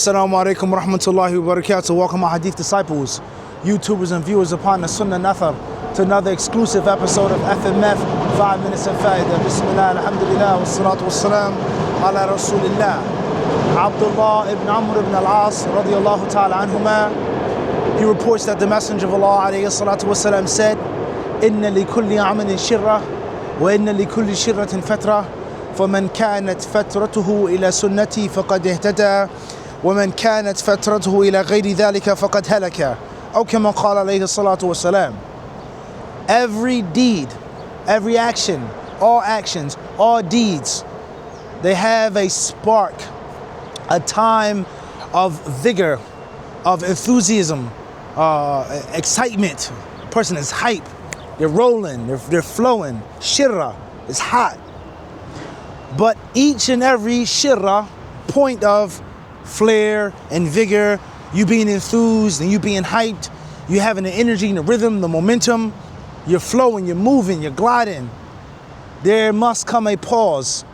Assalamu alaikum wa rahmatullahi wa barakatuh. Welcome my Hadith disciples, YouTubers and viewers upon the Sunnah Nathar to another exclusive episode of F.M.F, 5 Minutes of Fa'idah. Bismillah, alhamdulillah, wa salatu wa salam ala rasulillah. Abdullah ibn Amr ibn al-As radiyallahu ta'ala anhuma, he reports that the Messenger of Allah alayhi salatu wa salam said, Inna li kulli amalin shirrah wa inna li kulli shirratin fatrah, فمن كانت فترته إلى سنتي فقد اهتدى ومن كانت فترته إلى غير ذلك فقد هلك أو كما قال عليه الصلاة والسلام. Every deed, every action, all actions, all deeds, they have a spark, a time of vigor, of enthusiasm, excitement. A person is hype, they're rolling, they're flowing. Shirra is hot. But each and every shirra, point of flair and vigor, you being enthused and you being hyped, you having the energy and the rhythm, the momentum, you're flowing, you're moving, you're gliding. There must come a pause.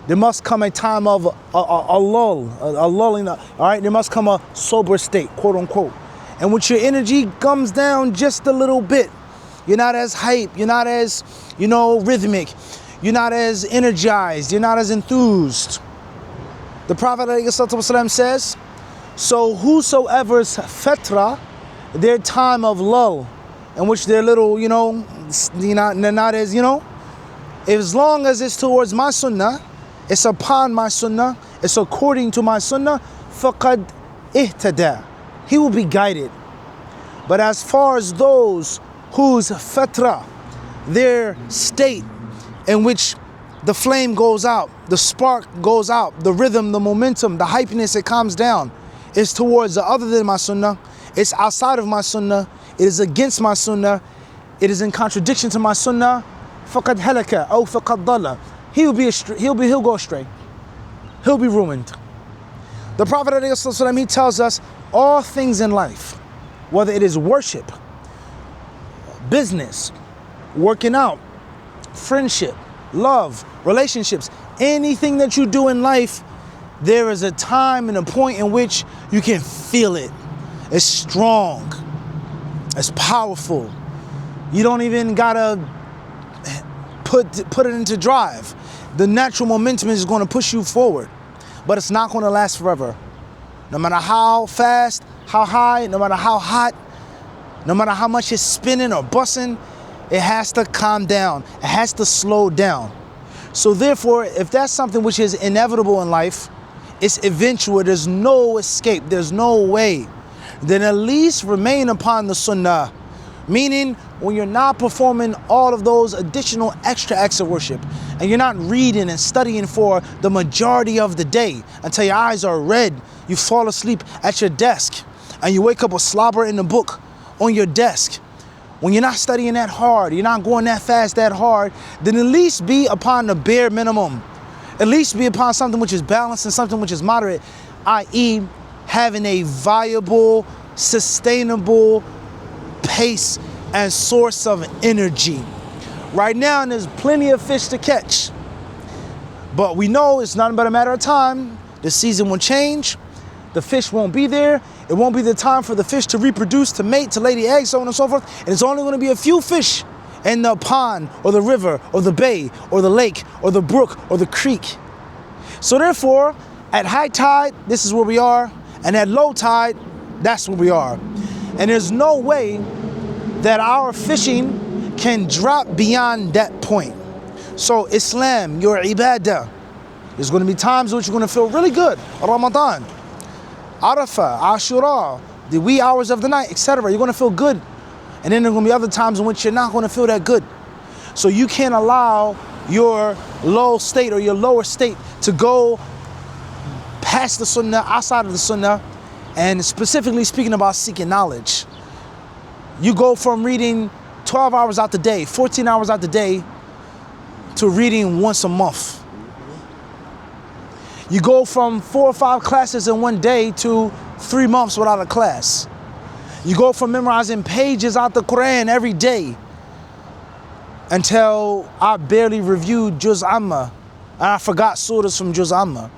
There must come a time of a lull, a lulling, all right? There must come a sober state, quote unquote. And when your energy comes down just a little bit, you're not as hype, you're not as, rhythmic, you're not as energized, you're not as enthused. The Prophet ﷺ says, so whosoever's fatra, their time of lull, in which they're little, they're not as, as long as it's towards my sunnah, it's upon my sunnah, it's according to my sunnah, faqad ihtada, he will be guided. But as far as those whose fatra, their state, in which the flame goes out, the spark goes out, the rhythm, the momentum, the hypeness, it calms down, is towards the other than my sunnah, it's outside of my sunnah, it is against my sunnah, it is in contradiction to my sunnah, faqad halaka aw faqad dalla, he'll go astray, he'll be ruined. The Prophet ﷺ, he tells us all things in life, whether it is worship, business, working out, friendship, love, relationships, anything that you do in life, there is a time and a point in which you can feel it. It's strong, it's powerful. You don't even gotta put it into drive. The natural momentum is going to push you forward, but it's not going to last forever. No matter how fast, how high, no matter how hot, no matter how much it's spinning or busting, it has to calm down. It has to slow down. So therefore, if that's something which is inevitable in life, it's eventual, there's no escape, there's no way, then at least remain upon the sunnah. Meaning, when you're not performing all of those additional extra acts of worship, and you're not reading and studying for the majority of the day until your eyes are red, you fall asleep at your desk, and you wake up with slobber in the book on your desk. When you're not studying that hard, you're not going that fast, that hard, then at least be upon the bare minimum. At least be upon something which is balanced and something which is moderate, i.e. having a viable, sustainable pace and source of energy. Right now, there's plenty of fish to catch, but we know it's nothing but a matter of time. The season will change. The fish won't be there. It won't be the time for the fish to reproduce, to mate, to lay the eggs, so on and so forth. And it's only going to be a few fish in the pond or the river or the bay or the lake or the brook or the creek. So therefore, at high tide, this is where we are. And at low tide, that's where we are. And there's no way that our fishing can drop beyond that point. So Islam, your ibadah, there's going to be times in which you're going to feel really good. Ramadan, Arafah, Ashura, the wee hours of the night, etc. You're going to feel good. And then there are going to be other times in which you're not going to feel that good. So you can't allow your low state or your lower state to go past the sunnah, outside of the sunnah, and specifically speaking about seeking knowledge. You go from reading 12 hours out the day, 14 hours out the day, to reading once a month. You go from 4 or 5 classes in one day to 3 months without a class. You go from memorizing pages out the Quran every day until I barely reviewed Juz Amma and I forgot surahs from Juz Amma.